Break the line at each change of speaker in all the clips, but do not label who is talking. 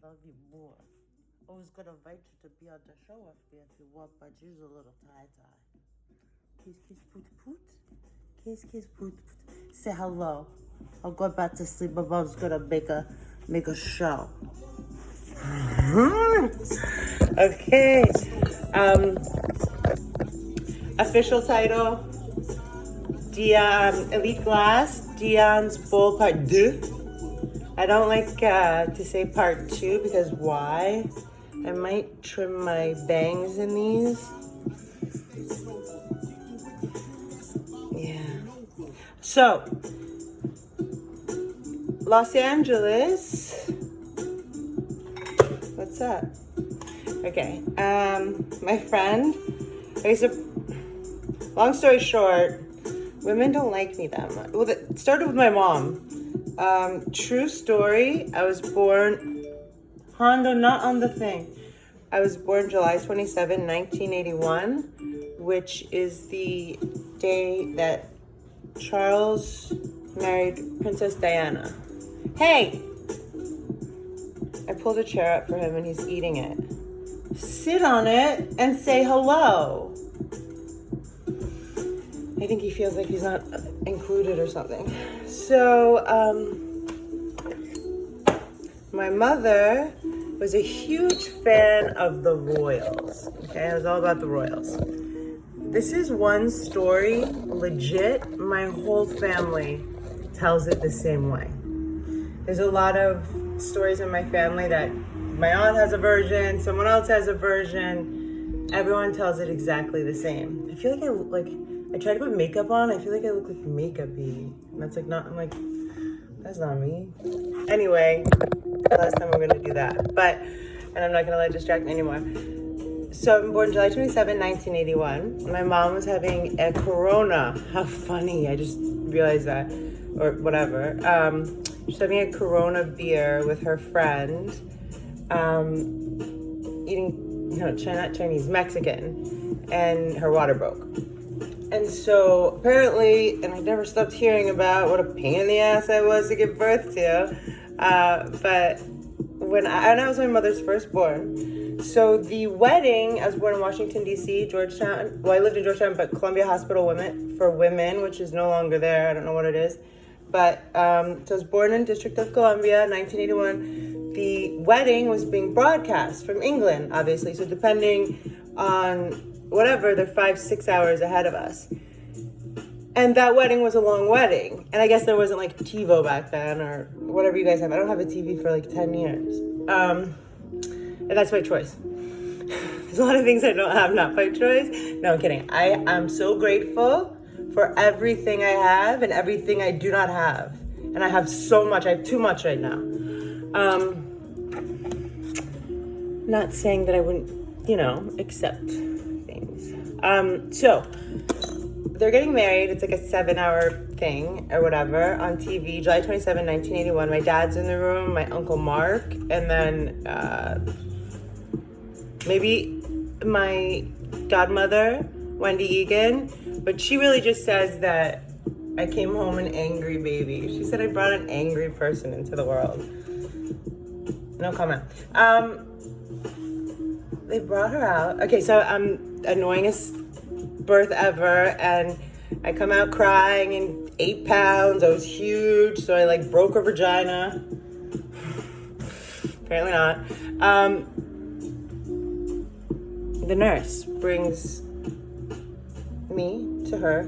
love you more. I was gonna invite you to be on the show with me if you want, but you're a little tie-tie. Kiss, kiss, poot, poot. Kiss, kiss, poot, poot. Say hello. I'll go back to sleep. My mom's gonna make a show. Okay. Official title: Dion Elite Glass, Dion's Bowl Part 2. I don't like to say Part 2 because why? I might trim my bangs in these. Yeah. So, Los Angeles. What's up? Okay. My friend. Okay, so long story short, women don't like me that much. Well, it started with my mom. True story. I was born Hondo, not on the thing. I was born July 27, 1981, which is the day that Charles married Princess Diana. Hey! I pulled a chair up for him and he's eating it. Sit on it and say hello. I think he feels like he's not included or something. So, my mother was a huge fan of the royals. Okay, it was all about the royals. This is one story, legit. My whole family tells it the same way. There's a lot of stories in my family that my aunt has a version, someone else has a version. Everyone tells it exactly the same. I feel like I try to put makeup on. I feel like I look like makeup-y. And that's like not, I'm like, that's not me. Anyway, last time I'm gonna do that. And I'm not gonna let it distract me anymore. So I'm born July 27, 1981. My mom was having a Corona. How funny, I just realized that. Or whatever. She's having a Corona beer with her friend. Mexican. And her water broke. And so apparently, and I never stopped hearing about what a pain in the ass I was to give birth to. But when I was my mother's firstborn. So the wedding, I was born in Washington, D.C., Georgetown. Well, I lived in Georgetown, but Columbia Hospital for Women, which is no longer there. I don't know what it is. But so I was born in District of Columbia, 1981. The wedding was being broadcast from England, obviously. So depending on whatever, they're 5-6 hours ahead of us. And that wedding was a long wedding. And I guess there wasn't like TiVo back then or whatever you guys have. I don't have a TV for like 10 years. And that's by choice. There's a lot of things I don't have, not by choice. No, I'm kidding. I am so grateful for everything I have and everything I do not have. And I have so much. I have too much right now. Not saying that I wouldn't, accept things. So they're getting married. It's like a 7-hour thing or whatever on TV. July 27, 1981. My dad's in the room, my Uncle Mark, and then maybe my godmother, Wendy Egan. But she really just says that I came home an angry baby. She said I brought an angry person into the world. No comment. They brought her out. Okay, so I'm annoyingest birth ever, and I come out crying and 8 pounds. I was huge, so I broke her vagina. Apparently not. The nurse brings me to her.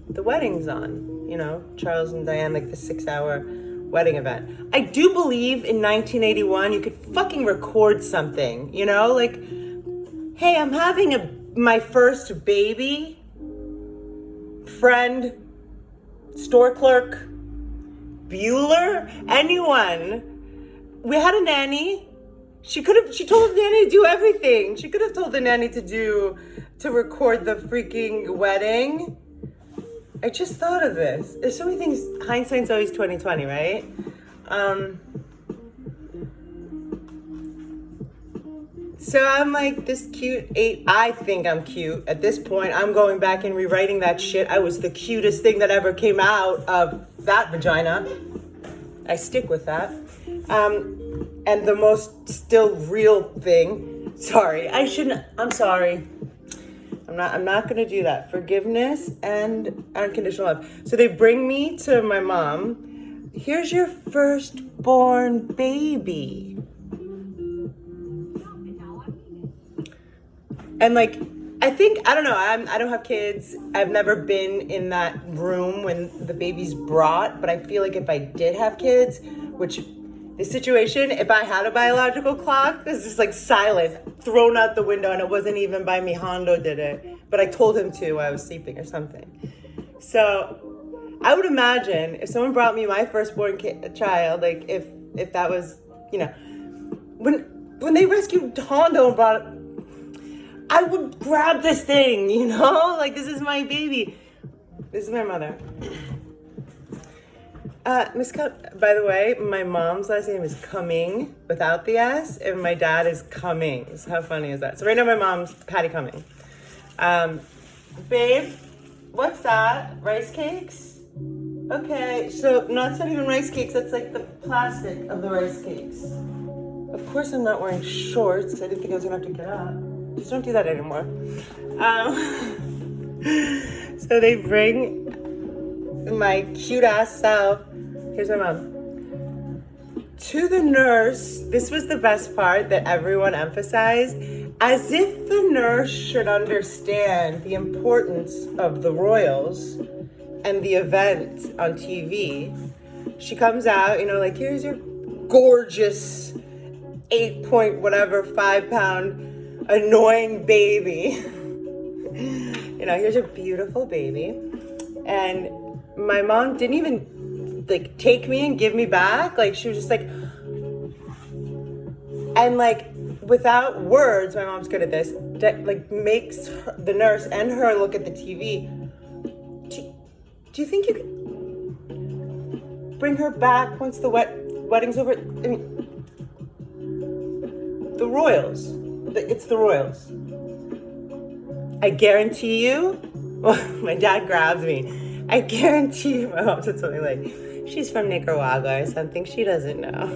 The wedding's on, Charles and Diane, the 6-hour wedding event. I do believe in 1981 you could fucking record something, hey, I'm having my first baby. Friend, store clerk, Bueller, anyone. We had a nanny. She told the nanny to do everything. She could have told the nanny to record the freaking wedding. I just thought of this. There's so many things. Hindsight's always 20/20, right? So I'm this cute 8. I think I'm cute. At this point, I'm going back and rewriting that shit. I was the cutest thing that ever came out of that vagina. I stick with that. And the most still real thing, sorry, I shouldn't, I'm sorry. I'm not gonna do that. Forgiveness and unconditional love. So they bring me to my mom. Here's your firstborn baby. And like, I think, I don't know, I don't have kids. I've never been in that room when the baby's brought, but I feel like if I did have kids, which the situation, if I had a biological clock, this is like silence, thrown out the window, and it wasn't even by me. Hondo did it, but I told him to while I was sleeping or something. So I would imagine if someone brought me my firstborn child, like if that was, you know, when they rescued Hondo and brought it, I would grab this thing, you know, like this is my baby. This is my mother. By the way, my mom's last name is Cumming without the S, and my dad is Cummings. How funny is that? So right now my mom's Patty Cumming. Babe, what's that? Rice cakes? Okay, so not even rice cakes, that's like the plastic of the rice cakes. Of course I'm not wearing shorts, I didn't think I was gonna have to get up. Just don't do that anymore. So they bring my cute ass self. Here's my mom. To the nurse, this was the best part that everyone emphasized, as if the nurse should understand the importance of the royals and the event on TV. She comes out, you know, like, here's your gorgeous 5-pound annoying baby. You know, here's your beautiful baby. And my mom didn't even like take me and give me back. Like she was just like, and like without words, my mom's good at this, that like makes the nurse and her look at the TV. Do you think you could bring her back once the wedding's over? I mean, the royals. It's the royals. I guarantee you, well, my dad grabs me. I guarantee you, my mom said something like, she's from Nicaragua or something. She doesn't know.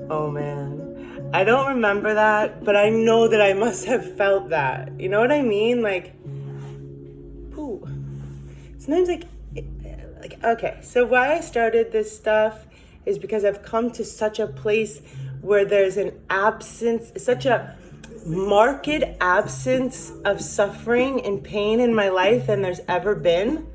Oh man. I don't remember that, but I know that I must have felt that. You know what I mean? Like, ooh. Sometimes like, okay. So why I started this stuff is because I've come to such a place where there's an absence, such a marked absence of suffering and pain in my life than there's ever been.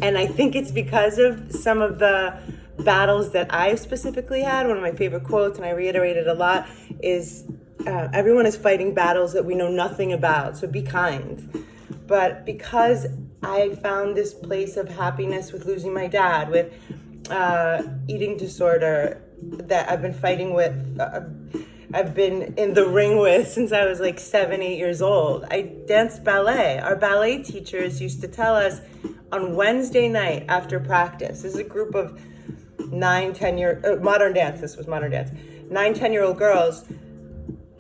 And I think it's because of some of the battles that I specifically had. One of my favorite quotes, and I reiterate it a lot, is everyone is fighting battles that we know nothing about, so be kind. But because I found this place of happiness with losing my dad, with eating disorder that I've been fighting with, I've been in the ring with since I was like 7, 8 years old. I danced ballet. Our ballet teachers used to tell us on Wednesday night after practice, this is a group of 9, 10-year, modern dance, this was modern dance, 9, 10-year-old girls,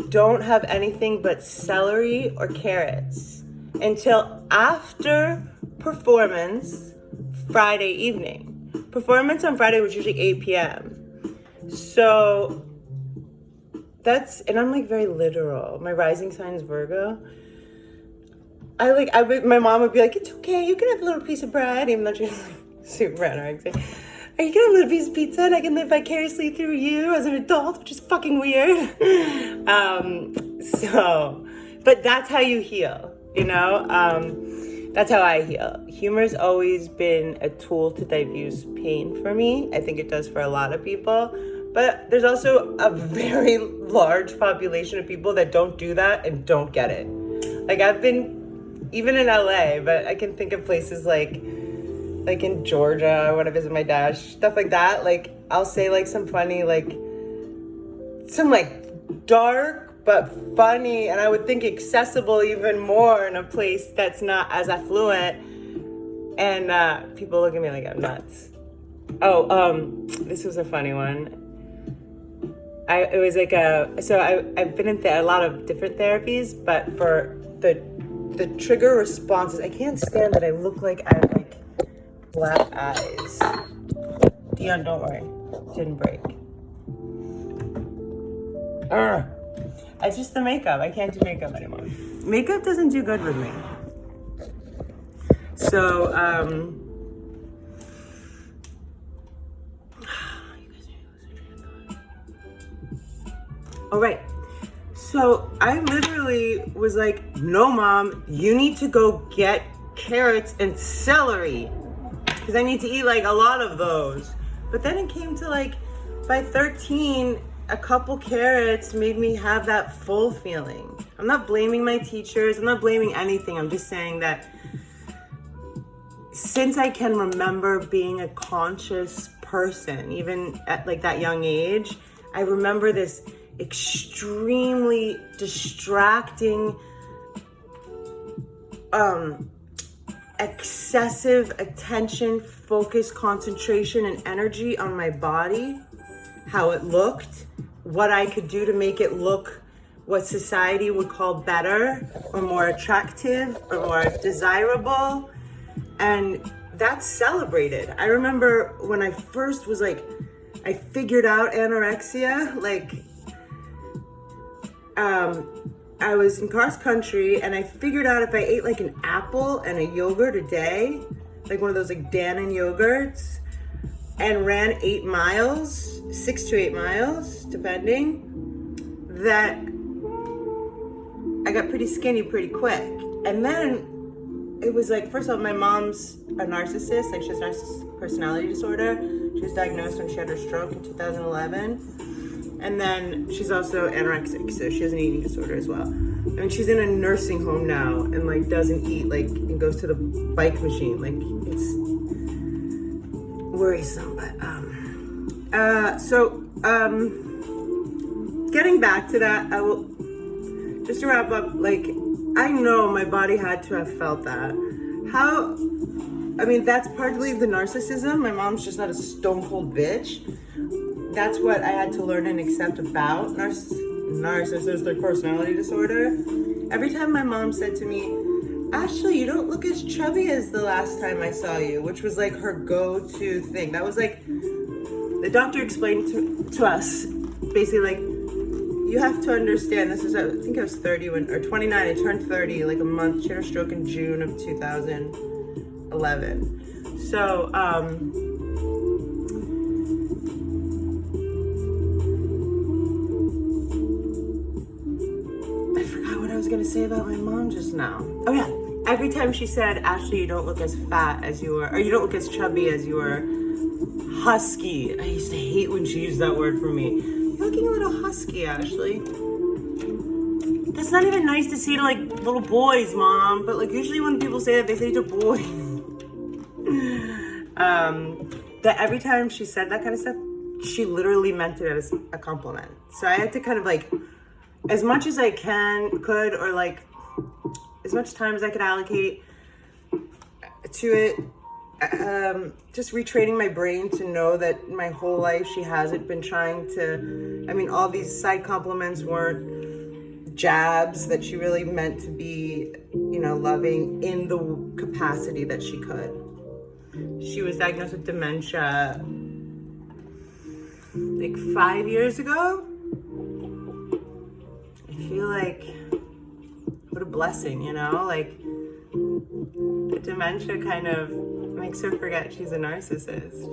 don't have anything but celery or carrots until after performance Friday evening. Performance on Friday was usually 8 p.m. So that's, and I'm like very literal. My rising sign is Virgo. My mom would be like, it's okay, you can have a little piece of bread, even though she's like super anorexic. You can have a little piece of pizza and I can live vicariously through you as an adult, which is fucking weird. But that's how you heal, you know? That's how I heal. Humor's always been a tool to diffuse pain for me. I think it does for a lot of people. But there's also a very large population of people that don't do that and don't get it. Like I've been, even in LA, but I can think of places like in Georgia when I visit my dad, stuff like that. Like I'll say like some funny, like some like dark but funny, and I would think accessible even more in a place that's not as affluent. And people look at me like I'm nuts. This was a funny one. It was like I've been in a lot of different therapies, but for the trigger responses, I can't stand that I look like I have like black eyes. Dion, don't worry. didn't break. It's just the makeup. I can't do makeup anymore. Makeup doesn't do good with me. So, all right. So I literally was like, no, Mom, you need to go get carrots and celery because I need to eat like a lot of those. But then it came to like, by 13, a couple carrots made me have that full feeling. I'm not blaming my teachers. I'm not blaming anything. I'm just saying that since I can remember being a conscious person, even at like that young age, I remember this extremely distracting, excessive attention, focus, concentration, and energy on my body, how it looked, what I could do to make it look what society would call better or more attractive or more desirable. And that's celebrated. I remember when I first was like, I figured out anorexia, like, I was in cross country and I figured out if I ate like an apple and a yogurt a day, like one of those like Dannon yogurts, and ran 8 miles, 6 to 8 miles, depending, that I got pretty skinny pretty quick. And then it was like, first of all, my mom's a narcissist, like she has narcissistic personality disorder. She was diagnosed when she had her stroke in 2011. And then she's also anorexic, so she has an eating disorder as well. I mean, she's in a nursing home now and like doesn't eat, like, and goes to the bike machine. Like, it's worrisome, but getting back to that, I will just to wrap up. Like, I know my body had to have felt that. I mean, that's partly the narcissism. My mom's just not a stone cold bitch. That's what I had to learn and accept about narcissistic personality disorder. Every time my mom said to me, Ashley, you don't look as chubby as the last time I saw you, which was like her go-to thing. That was like, the doctor explained to us, basically like, you have to understand, this is, I think I was 30 or 29, I turned 30 like a month. She had her stroke in June of 2011. So, gonna say about my mom just now. Oh yeah, every time she said, Ashley, you don't look as fat as you were, or you don't look as chubby as you were, husky. I used to hate when she used that word for me. You're looking a little husky, Ashley. That's not even nice to say to like little boys, Mom, but like usually when people say that, they say to boys. That every time she said that kind of stuff, she literally meant it as a compliment. So I had to kind of like, as much as I could, or like as much time as I could allocate to it, just retraining my brain to know that my whole life she hasn't been trying to, I mean, all these side compliments weren't jabs, that she really meant to be, you know, loving in the capacity that she could. She was diagnosed with dementia like 5 years ago. I feel like, what a blessing, you know? Like, the dementia kind of makes her forget she's a narcissist.